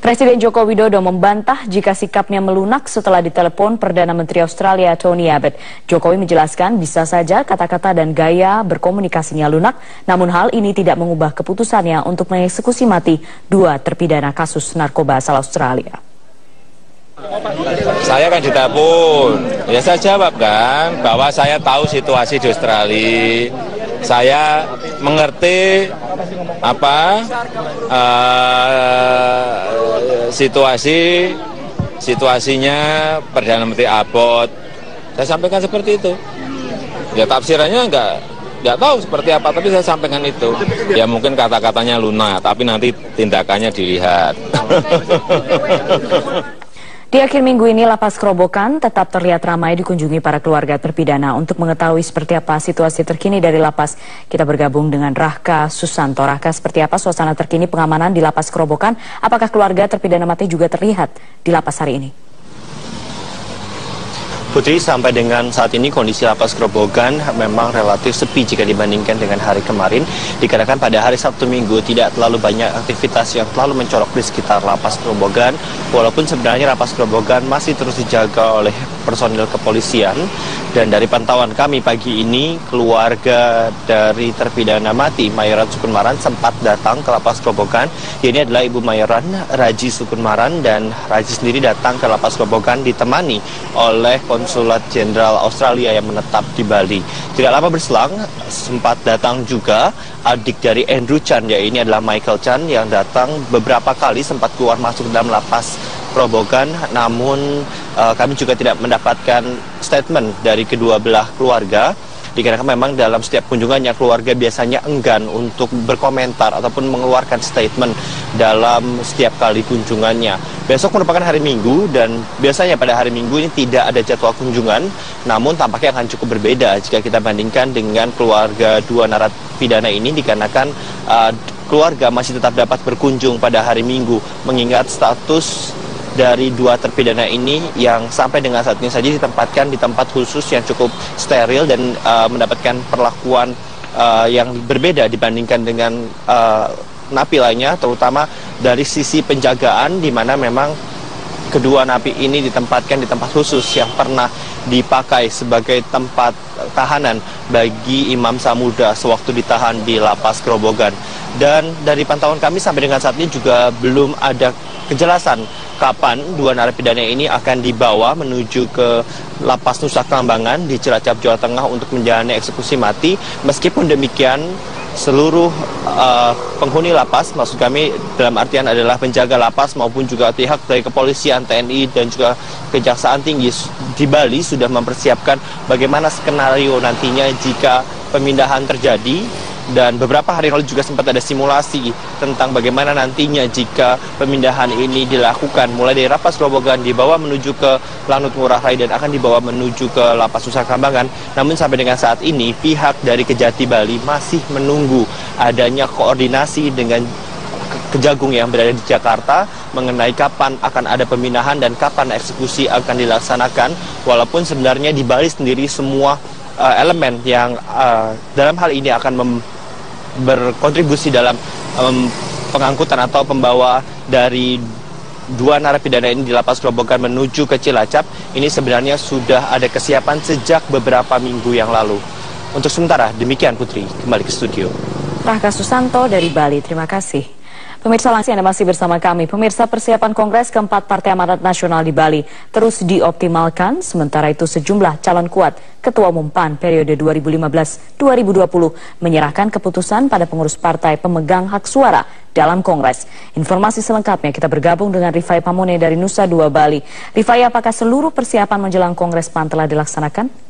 Presiden Joko Widodo membantah jika sikapnya melunak setelah ditelepon Perdana Menteri Australia Tony Abbott. Jokowi menjelaskan bisa saja kata-kata dan gaya berkomunikasinya lunak, namun hal ini tidak mengubah keputusannya untuk mengeksekusi mati 2 terpidana kasus narkoba asal Australia. Saya kan ditelepon, ya saya jawab kan bahwa saya tahu situasi di Australia, saya mengerti situasinya Perdana Menteri Abbott. Saya sampaikan seperti itu. Ya tafsirannya nggak tahu seperti apa, tapi saya sampaikan itu. Ya mungkin kata-katanya lunak, tapi nanti tindakannya dilihat. Di akhir minggu ini, Lapas Kerobokan tetap terlihat ramai dikunjungi para keluarga terpidana. Untuk mengetahui seperti apa situasi terkini dari lapas, kita bergabung dengan Rahka Susanto. Rahka, seperti apa suasana terkini pengamanan di Lapas Kerobokan? Apakah keluarga terpidana mati juga terlihat di lapas hari ini? Putri, sampai dengan saat ini kondisi Lapas Kerobokan memang relatif sepi jika dibandingkan dengan hari kemarin. Dikarenakan pada hari Sabtu Minggu tidak terlalu banyak aktivitas yang terlalu mencolok di sekitar Lapas Kerobokan. Walaupun sebenarnya Lapas Kerobokan masih terus dijaga oleh personil kepolisian. Dan dari pantauan kami pagi ini, keluarga dari terpidana mati Mayoran Sukunmaran sempat datang ke Lapas Kerobokan. Ini adalah Ibu Mayoran Raji Sukunmaran, dan Raji sendiri datang ke Lapas Kerobokan ditemani oleh Konsulat Jenderal Australia yang menetap di Bali. Tidak lama berselang, sempat datang juga adik dari Andrew Chan, ya ini adalah Michael Chan, yang datang beberapa kali sempat keluar masuk dalam Lapas Kerobokan. Namun kami juga tidak mendapatkan statement dari kedua belah keluarga, dikarenakan memang dalam setiap kunjungannya keluarga biasanya enggan untuk berkomentar ataupun mengeluarkan statement dalam setiap kali kunjungannya. Besok merupakan hari Minggu, dan biasanya pada hari Minggu ini tidak ada jadwal kunjungan, namun tampaknya akan cukup berbeda jika kita bandingkan dengan keluarga 2 narapidana ini, dikarenakan keluarga masih tetap dapat berkunjung pada hari Minggu, mengingat status dari 2 terpidana ini yang sampai dengan saat ini saja ditempatkan di tempat khusus yang cukup steril dan mendapatkan perlakuan yang berbeda dibandingkan dengan napi lainnya, terutama dari sisi penjagaan, di mana memang kedua napi ini ditempatkan di tempat khusus yang pernah dipakai sebagai tempat tahanan bagi Imam Samudra sewaktu ditahan di Lapas Kerobokan. Dan dari pantauan kami sampai dengan saat ini juga belum ada kejelasan kapan 2 narapidana ini akan dibawa menuju ke Lapas Nusa Kambangan di Cilacap, Jawa Tengah untuk menjalani eksekusi mati. Meskipun demikian, seluruh penghuni lapas, maksud kami dalam artian adalah penjaga lapas maupun juga pihak dari kepolisian, TNI dan juga Kejaksaan Tinggi di Bali sudah mempersiapkan bagaimana skenario nantinya jika pemindahan terjadi. Dan beberapa hari lalu juga sempat ada simulasi tentang bagaimana nantinya jika pemindahan ini dilakukan, mulai dari Lapas Kerobokan dibawa menuju ke Lanut Ngurah Rai dan akan dibawa menuju ke Lapas Nusa Kambangan. Namun sampai dengan saat ini pihak dari Kejati Bali masih menunggu adanya koordinasi dengan Kejagung yang berada di Jakarta mengenai kapan akan ada pemindahan dan kapan eksekusi akan dilaksanakan. Walaupun sebenarnya di Bali sendiri semua elemen yang dalam hal ini akan berkontribusi dalam pengangkutan atau pembawa dari 2 narapidana ini di Lapas Kerobokan menuju ke Cilacap ini sebenarnya sudah ada kesiapan sejak beberapa minggu yang lalu. Untuk sementara demikian, Putri, kembali ke studio. Rahka Susanto dari Bali, terima kasih. Pemirsa, langsung Anda masih bersama kami. Pemirsa, persiapan Kongres keempat Partai Amanat Nasional di Bali terus dioptimalkan. Sementara itu sejumlah calon kuat Ketua Umum PAN periode 2015-2020 menyerahkan keputusan pada pengurus partai pemegang hak suara dalam Kongres. Informasi selengkapnya kita bergabung dengan Rifai Pamone dari Nusa Dua Bali. Rifai, apakah seluruh persiapan menjelang Kongres PAN telah dilaksanakan?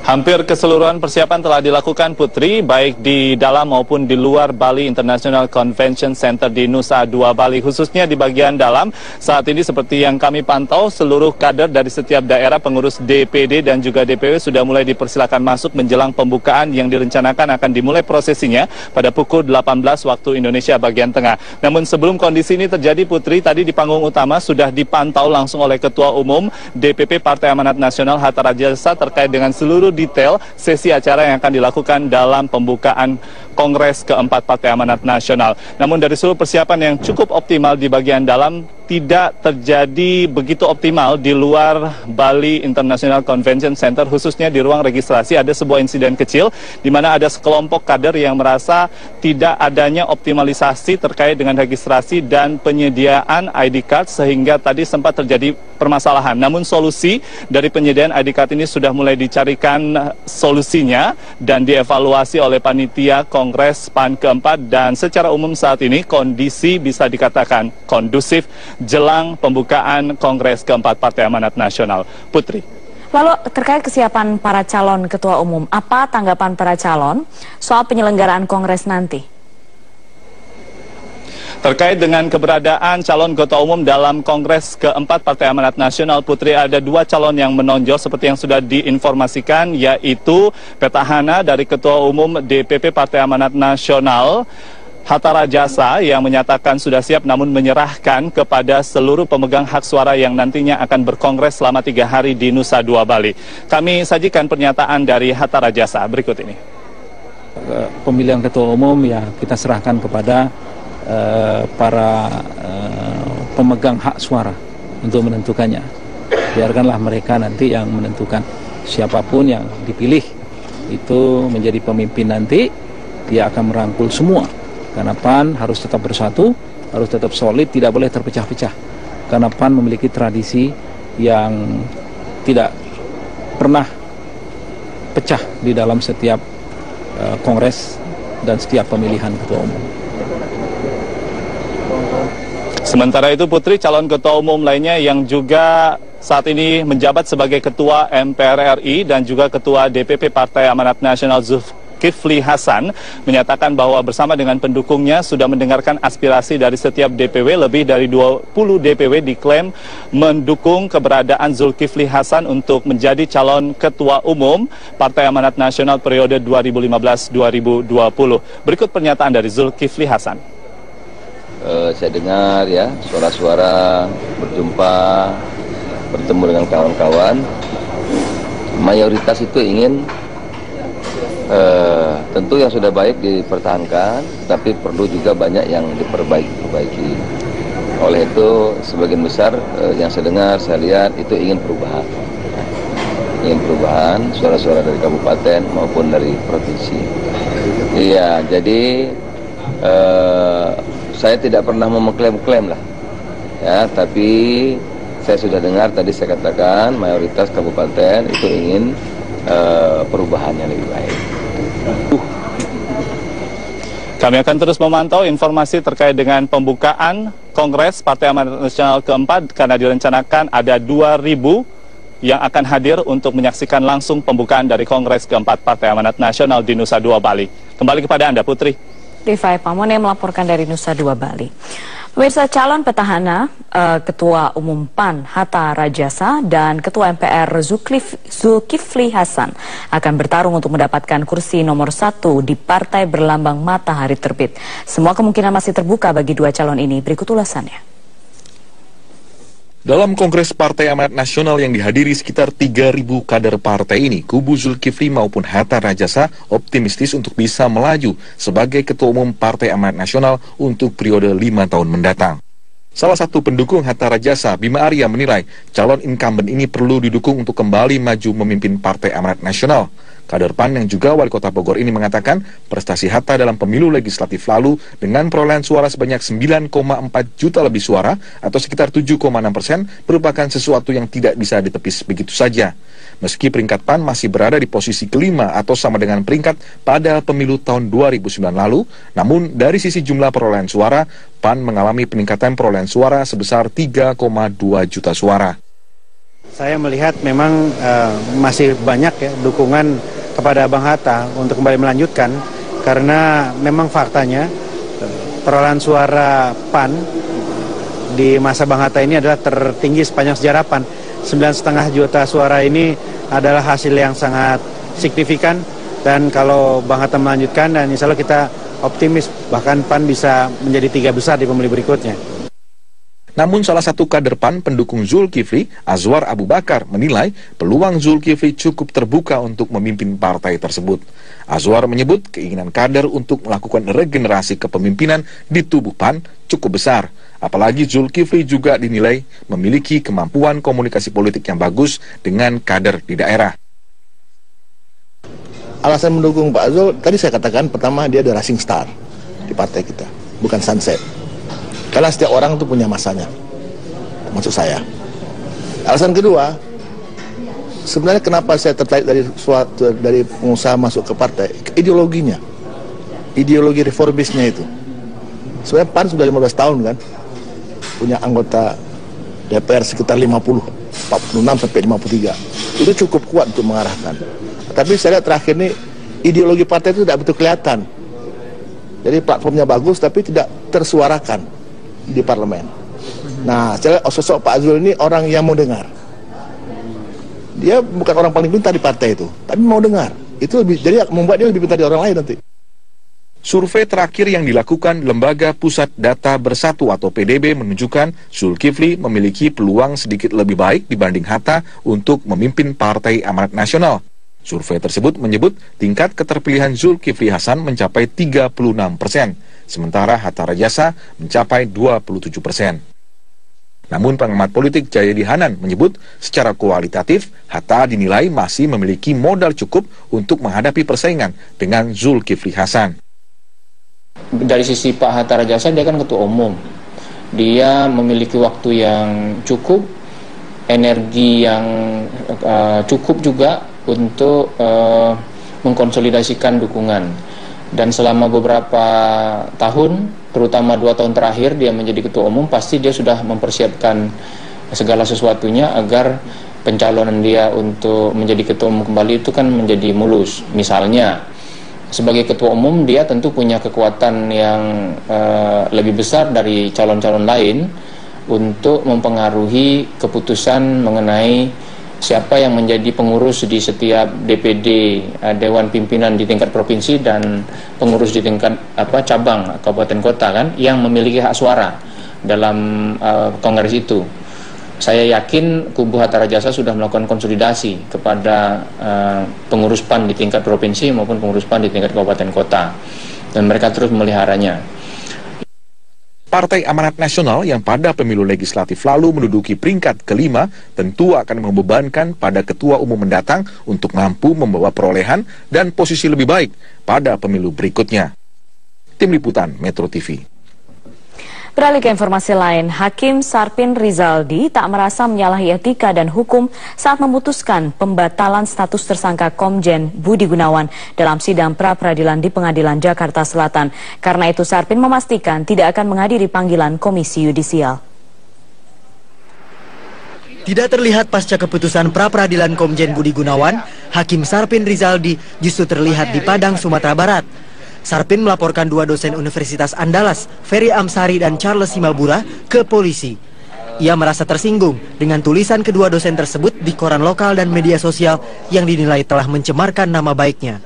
Hampir keseluruhan persiapan telah dilakukan, Putri, baik di dalam maupun di luar Bali International Convention Center di Nusa Dua Bali. Khususnya di bagian dalam, saat ini seperti yang kami pantau, seluruh kader dari setiap daerah, pengurus DPD dan juga DPW sudah mulai dipersilakan masuk menjelang pembukaan yang direncanakan akan dimulai prosesinya pada pukul 18 waktu Indonesia bagian tengah. Namun sebelum kondisi ini terjadi, Putri, tadi di panggung utama sudah dipantau langsung oleh Ketua Umum DPP Partai Amanat Nasional Hatta Rajasa terkait dengan seluruh detail sesi acara yang akan dilakukan dalam pembukaan Kongres keempat Partai Amanat Nasional. Namun dari seluruh persiapan yang cukup optimal di bagian dalam, tidak terjadi begitu optimal di luar Bali International Convention Center, khususnya di ruang registrasi. Ada sebuah insiden kecil di mana ada sekelompok kader yang merasa tidak adanya optimalisasi terkait dengan registrasi dan penyediaan ID card, sehingga tadi sempat terjadi permasalahan. Namun solusi dari penyediaan ID card ini sudah mulai dicarikan solusinya dan dievaluasi oleh panitia Kongres PAN keempat, dan secara umum saat ini kondisi bisa dikatakan kondusif jelang pembukaan Kongres keempat Partai Amanat Nasional. Putri. Lalu terkait kesiapan para calon ketua umum, apa tanggapan para calon soal penyelenggaraan Kongres nanti? Terkait dengan keberadaan calon ketua umum dalam Kongres keempat Partai Amanat Nasional, Putri, ada dua calon yang menonjol seperti yang sudah diinformasikan, yaitu petahana dari Ketua Umum DPP Partai Amanat Nasional, Hatta Rajasa, yang menyatakan sudah siap namun menyerahkan kepada seluruh pemegang hak suara yang nantinya akan berkongres selama 3 hari di Nusa Dua Bali. Kami sajikan pernyataan dari Hatta Rajasa berikut ini. Pemilihan ketua umum ya kita serahkan kepada para pemegang hak suara untuk menentukannya. Biarkanlah mereka nanti yang menentukan. Siapapun yang dipilih itu menjadi pemimpin nanti, dia akan merangkul semua. Karena PAN harus tetap bersatu, harus tetap solid, tidak boleh terpecah-pecah. Karena PAN memiliki tradisi yang tidak pernah pecah di dalam setiap kongres dan setiap pemilihan ketua umum. Sementara itu, Putri, calon ketua umum lainnya yang juga saat ini menjabat sebagai Ketua MPR RI dan juga Ketua DPP Partai Amanat Nasional Zulkifli Hasan menyatakan bahwa bersama dengan pendukungnya sudah mendengarkan aspirasi dari setiap DPW. Lebih dari 20 DPW diklaim mendukung keberadaan Zulkifli Hasan untuk menjadi calon ketua umum Partai Amanat Nasional periode 2015-2020. Berikut pernyataan dari Zulkifli Hasan. Saya dengar ya suara-suara, bertemu dengan kawan-kawan. Mayoritas itu ingin tentu yang sudah baik dipertahankan, tapi perlu juga banyak yang diperbaiki. Oleh itu sebagian besar yang saya dengar, saya lihat itu ingin perubahan. Suara-suara dari kabupaten maupun dari provinsi. Iya, jadi saya tidak pernah mengklaim lah, ya, tapi saya sudah dengar tadi saya katakan mayoritas kabupaten itu ingin perubahan yang lebih baik. Kami akan terus memantau informasi terkait dengan pembukaan Kongres Partai Amanat Nasional keempat, karena direncanakan ada 2.000 yang akan hadir untuk menyaksikan langsung pembukaan dari Kongres keempat Partai Amanat Nasional di Nusa Dua Bali. Kembali kepada Anda, Putri. Rifai Pamone melaporkan dari Nusa Dua Bali. Pemirsa, calon petahana Ketua Umum PAN Hatta Rajasa dan Ketua MPR Zulkifli Hasan akan bertarung untuk mendapatkan kursi nomor 1 di partai berlambang matahari terbit. Semua kemungkinan masih terbuka bagi dua calon ini. Berikut ulasannya. Dalam Kongres Partai Amanat Nasional yang dihadiri sekitar 3.000 kader partai ini, kubu Zulkifli maupun Hatta Rajasa optimistis untuk bisa melaju sebagai Ketua Umum Partai Amanat Nasional untuk periode 5 tahun mendatang. Salah satu pendukung Hatta Rajasa, Bima Arya, menilai calon incumbent ini perlu didukung untuk kembali maju memimpin Partai Amanat Nasional. Kader PAN yang juga wali kota Bogor ini mengatakan prestasi Hatta dalam pemilu legislatif lalu dengan perolehan suara sebanyak 9,4 juta lebih suara atau sekitar 7,6% merupakan sesuatu yang tidak bisa ditepis begitu saja. Meski peringkat PAN masih berada di posisi kelima atau sama dengan peringkat pada pemilu tahun 2009 lalu, namun dari sisi jumlah perolehan suara, PAN mengalami peningkatan perolehan suara sebesar 3,2 juta suara. Saya melihat memang masih banyak ya dukungan kepada Bang Hatta untuk kembali melanjutkan, karena memang faktanya perolehan suara PAN di masa Bang Hatta ini adalah tertinggi sepanjang sejarah PAN. 9,5 juta suara ini adalah hasil yang sangat signifikan, dan kalau Bang Hatta melanjutkan, dan insya Allah kita optimis bahkan PAN bisa menjadi 3 besar di pemilu berikutnya. Namun salah satu kader PAN pendukung Zulkifli, Azwar Abu Bakar, menilai peluang Zulkifli cukup terbuka untuk memimpin partai tersebut. Azwar menyebut keinginan kader untuk melakukan regenerasi kepemimpinan di tubuh PAN cukup besar. Apalagi Zulkifli juga dinilai memiliki kemampuan komunikasi politik yang bagus dengan kader di daerah. Alasan mendukung Pak Zul, tadi saya katakan pertama dia ada rising star di partai kita, bukan sunset. Karena setiap orang itu punya masanya, maksud saya. Alasan kedua, sebenarnya kenapa saya tertarik dari pengusaha masuk ke partai, ideologinya, ideologi reformisnya itu. Sebenarnya PAN sudah 15 tahun kan, punya anggota DPR sekitar 46 sampai 53. Itu cukup kuat untuk mengarahkan. Tapi saya lihat terakhir ini, ideologi partai itu tidak betul kelihatan. Jadi platformnya bagus, tapi tidak tersuarakan di parlemen. Nah, sosok Pak Zul ini orang yang mau dengar. Dia bukan orang paling pintar di partai itu, tapi mau dengar. Itu lebih, jadi membuat dia lebih pintar dari orang lain nanti. Survei terakhir yang dilakukan Lembaga Pusat Data Bersatu atau PDB menunjukkan Zulkifli memiliki peluang sedikit lebih baik dibanding Hatta untuk memimpin Partai Amanat Nasional. Survei tersebut menyebut tingkat keterpilihan Zulkifli Hasan mencapai 36%, sementara Hatta Rajasa mencapai 27%. Namun pengamat politik Jayadi Hanan menyebut secara kualitatif Hatta dinilai masih memiliki modal cukup untuk menghadapi persaingan dengan Zulkifli Hasan. Dari sisi Pak Hatta Rajasa, dia kan ketua umum. Dia memiliki waktu yang cukup, energi yang cukup juga untuk mengkonsolidasikan dukungan. Dan selama beberapa tahun, terutama 2 tahun terakhir dia menjadi ketua umum, pasti dia sudah mempersiapkan segala sesuatunya agar pencalonan dia untuk menjadi ketua umum kembali itu kan menjadi mulus. Misalnya, sebagai ketua umum dia tentu punya kekuatan yang lebih besar dari calon-calon lain untuk mempengaruhi keputusan mengenai siapa yang menjadi pengurus di setiap DPD, Dewan Pimpinan di tingkat provinsi dan pengurus di tingkat cabang kabupaten kota kan, yang memiliki hak suara dalam kongres itu. Saya yakin kubu Hatta Rajasa sudah melakukan konsolidasi kepada pengurus PAN di tingkat provinsi maupun pengurus PAN di tingkat kabupaten kota, dan mereka terus memeliharanya. Partai Amanat Nasional yang pada pemilu legislatif lalu menduduki peringkat kelima tentu akan membebankan pada ketua umum mendatang untuk mampu membawa perolehan dan posisi lebih baik pada pemilu berikutnya. Tim Liputan Metro TV. Beralih ke informasi lain, Hakim Sarpin Rizaldi tak merasa menyalahi etika dan hukum saat memutuskan pembatalan status tersangka Komjen Budi Gunawan dalam sidang pra-peradilan di Pengadilan Jakarta Selatan. Karena itu Sarpin memastikan tidak akan menghadiri panggilan Komisi Yudisial. Tidak terlihat pasca keputusan pra-peradilan Komjen Budi Gunawan, Hakim Sarpin Rizaldi justru terlihat di Padang, Sumatera Barat. Sarpin melaporkan 2 dosen Universitas Andalas, Ferry Amsari dan Charles Simabura, ke polisi. Ia merasa tersinggung dengan tulisan kedua dosen tersebut di koran lokal dan media sosial yang dinilai telah mencemarkan nama baiknya.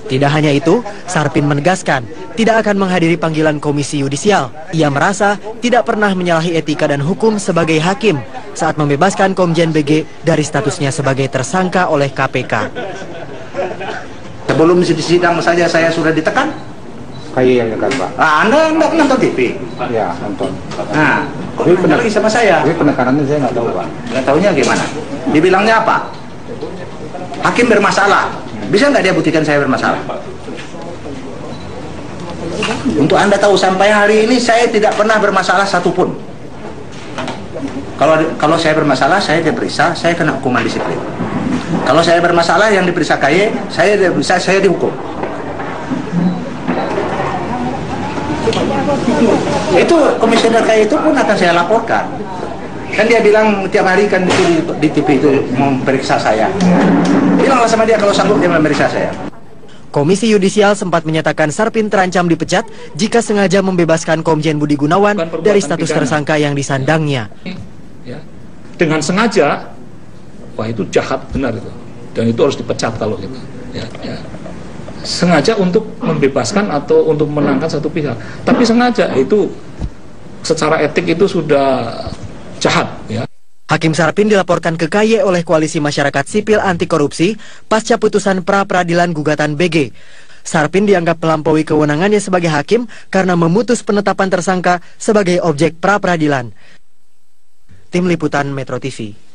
Tidak hanya itu, Sarpin menegaskan tidak akan menghadiri panggilan Komisi Yudisial. Ia merasa tidak pernah menyalahi etika dan hukum sebagai hakim saat membebaskan Komjen BG dari statusnya sebagai tersangka oleh KPK. Sebelum di sidang saja saya sudah ditekan. Kayak yang dekat, Pak. Anda nonton TV? Ya, nonton. Nah, kok lagi sama saya? Tapi penekanannya saya nggak tahu, Pak. Nggak tahunya gimana? Dibilangnya apa? Hakim bermasalah. Bisa nggak dia buktikan saya bermasalah? Untuk Anda tahu, sampai hari ini saya tidak pernah bermasalah satupun. Kalau saya bermasalah, saya diperiksa, saya kena hukuman disiplin. Kalau saya bermasalah yang diperiksa KY, saya dihukum. Itu komisioner KY itu pun akan saya laporkan. Kan dia bilang tiap hari kan di TV itu memeriksa saya. Bilanglah sama dia kalau sanggup dia memeriksa saya. Komisi Yudisial sempat menyatakan Sarpin terancam dipecat jika sengaja membebaskan Komjen Budi Gunawan dari status tersangka yang disandangnya. Ya, dengan sengaja. Wah, itu jahat benar itu, dan itu harus dipecat kalau gitu. Ya. Sengaja untuk membebaskan atau untuk menangkan satu pihak, tapi sengaja itu secara etik itu sudah jahat ya. Hakim Sarpin dilaporkan ke KY oleh Koalisi Masyarakat Sipil Anti Korupsi pasca putusan pra-peradilan gugatan BG. Sarpin dianggap melampaui kewenangannya sebagai hakim karena memutus penetapan tersangka sebagai objek pra-peradilan. Tim Liputan Metro TV.